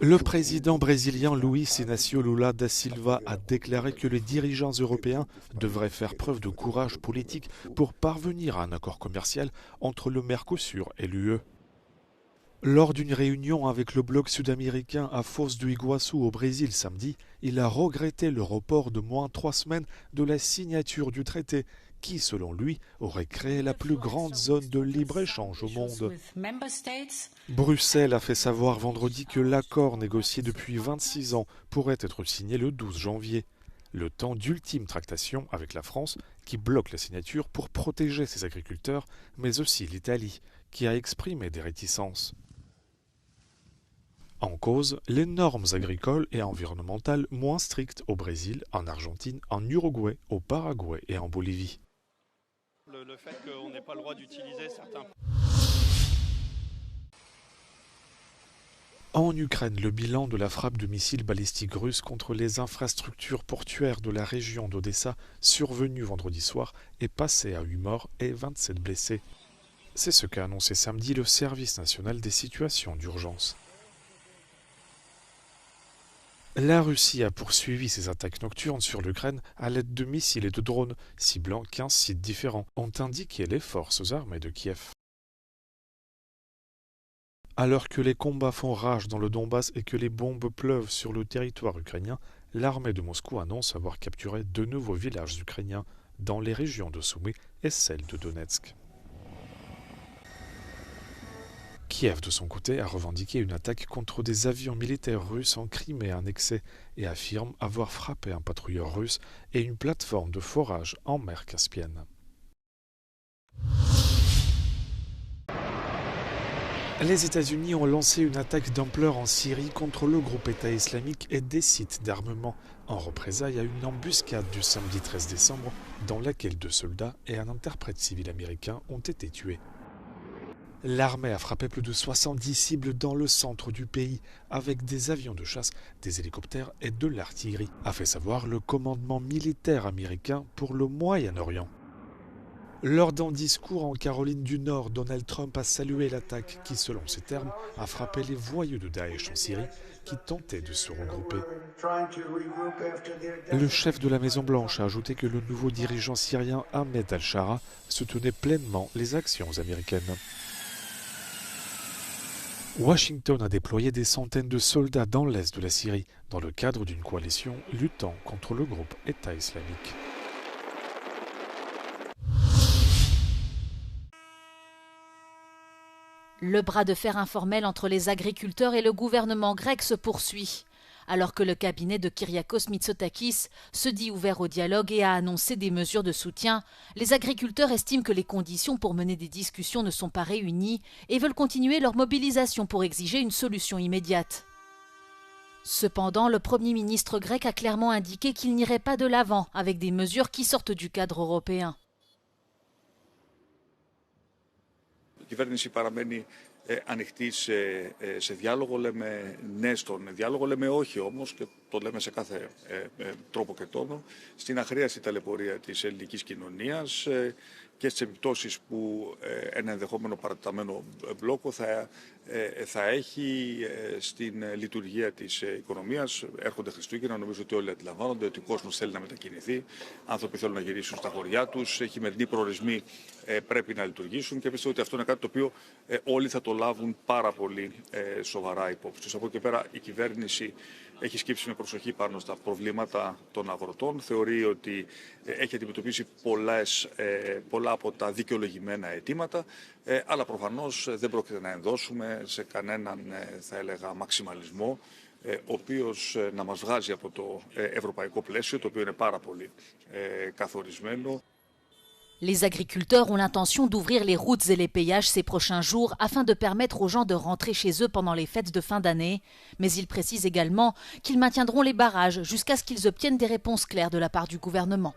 Le président brésilien Luiz Inácio Lula da Silva a déclaré que les dirigeants européens devraient faire preuve de courage politique pour parvenir à un accord commercial entre le Mercosur et l'UE. Lors d'une réunion avec le bloc sud-américain à Foz do Iguaçu au Brésil samedi, il a regretté le report de moins 3 semaines de la signature du traité qui, selon lui, aurait créé la plus grande zone de libre-échange au monde. Bruxelles a fait savoir vendredi que l'accord négocié depuis 26 ans pourrait être signé le 12 janvier. Le temps d'ultime tractation avec la France, qui bloque la signature pour protéger ses agriculteurs, mais aussi l'Italie, qui a exprimé des réticences. En cause, les normes agricoles et environnementales moins strictes au Brésil, en Argentine, en Uruguay, au Paraguay et en Bolivie. Le fait qu'on n'ait pas le droit d'utiliser certains... En Ukraine, le bilan de la frappe de missiles balistiques russes contre les infrastructures portuaires de la région d'Odessa, survenue vendredi soir, est passé à 8 morts et 27 blessés. C'est ce qu'a annoncé samedi le Service national des situations d'urgence. La Russie a poursuivi ses attaques nocturnes sur l'Ukraine à l'aide de missiles et de drones, ciblant 15 sites différents, ont indiqué les forces armées de Kiev. Alors que les combats font rage dans le Donbass et que les bombes pleuvent sur le territoire ukrainien, l'armée de Moscou annonce avoir capturé 2 nouveaux villages ukrainiens dans les régions de Soumy et celle de Donetsk. Kiev, de son côté, a revendiqué une attaque contre des avions militaires russes en Crimée annexée et affirme avoir frappé un patrouilleur russe et une plateforme de forage en mer Caspienne. Les États-Unis ont lancé une attaque d'ampleur en Syrie contre le groupe État islamique et des sites d'armement, en représailles à une embuscade du samedi 13 décembre dans laquelle 2 soldats et un interprète civil américain ont été tués. L'armée a frappé plus de 70 cibles dans le centre du pays avec des avions de chasse, des hélicoptères et de l'artillerie, a fait savoir le commandement militaire américain pour le Moyen-Orient. Lors d'un discours en Caroline du Nord, Donald Trump a salué l'attaque qui, selon ses termes, a frappé les voyous de Daesh en Syrie qui tentaient de se regrouper. Le chef de la Maison-Blanche a ajouté que le nouveau dirigeant syrien Ahmed al-Shara soutenait pleinement les actions américaines. Washington a déployé des centaines de soldats dans l'est de la Syrie, dans le cadre d'une coalition luttant contre le groupe État islamique. Le bras de fer informel entre les agriculteurs et le gouvernement grec se poursuit. Alors que le cabinet de Kyriakos Mitsotakis se dit ouvert au dialogue et a annoncé des mesures de soutien, les agriculteurs estiment que les conditions pour mener des discussions ne sont pas réunies et veulent continuer leur mobilisation pour exiger une solution immédiate. Cependant, le Premier ministre grec a clairement indiqué qu'il n'irait pas de l'avant avec des mesures qui sortent du cadre européen. Ανοιχτή σε διάλογο, λέμε ναι στον διάλογο, λέμε όχι όμως, και το λέμε σε κάθε τρόπο και τόνο, στην αχρίαστη ταλαιπωρία της ελληνικής κοινωνίας και στις επιπτώσεις που ένα ενδεχόμενο παρατεταμένο μπλόκο θα έχει στην λειτουργία της οικονομίας. Έρχονται Χριστούγεννα, νομίζω ότι όλοι αντιλαμβάνονται ότι ο κόσμος θέλει να μετακινηθεί, άνθρωποι θέλουν να γυρίσουν στα χωριά τους, χειμερινοί προορισμοί πρέπει να λειτουργήσουν και πιστεύω ότι αυτό είναι κάτι το οποίο όλοι θα το λάβουν πάρα πολύ σοβαρά υπόψη τους. Από εκεί και πέρα η κυβέρνηση έχει σκύψει με προσοχή πάνω στα προβλήματα των αγροτών. Θεωρεί ότι έχει αντιμετωπίσει πολλά από τα δικαιολογημένα αιτήματα, αλλά προφανώς δεν πρόκειται να ενδώσουμε σε κανέναν, θα έλεγα, μαξιμαλισμό, ο οποίος να μας βγάζει από το ευρωπαϊκό πλαίσιο, το οποίο είναι πάρα πολύ καθορισμένο. Les agriculteurs ont l'intention d'ouvrir les routes et les péages ces prochains jours afin de permettre aux gens de rentrer chez eux pendant les fêtes de fin d'année. Mais ils précisent également qu'ils maintiendront les barrages jusqu'à ce qu'ils obtiennent des réponses claires de la part du gouvernement.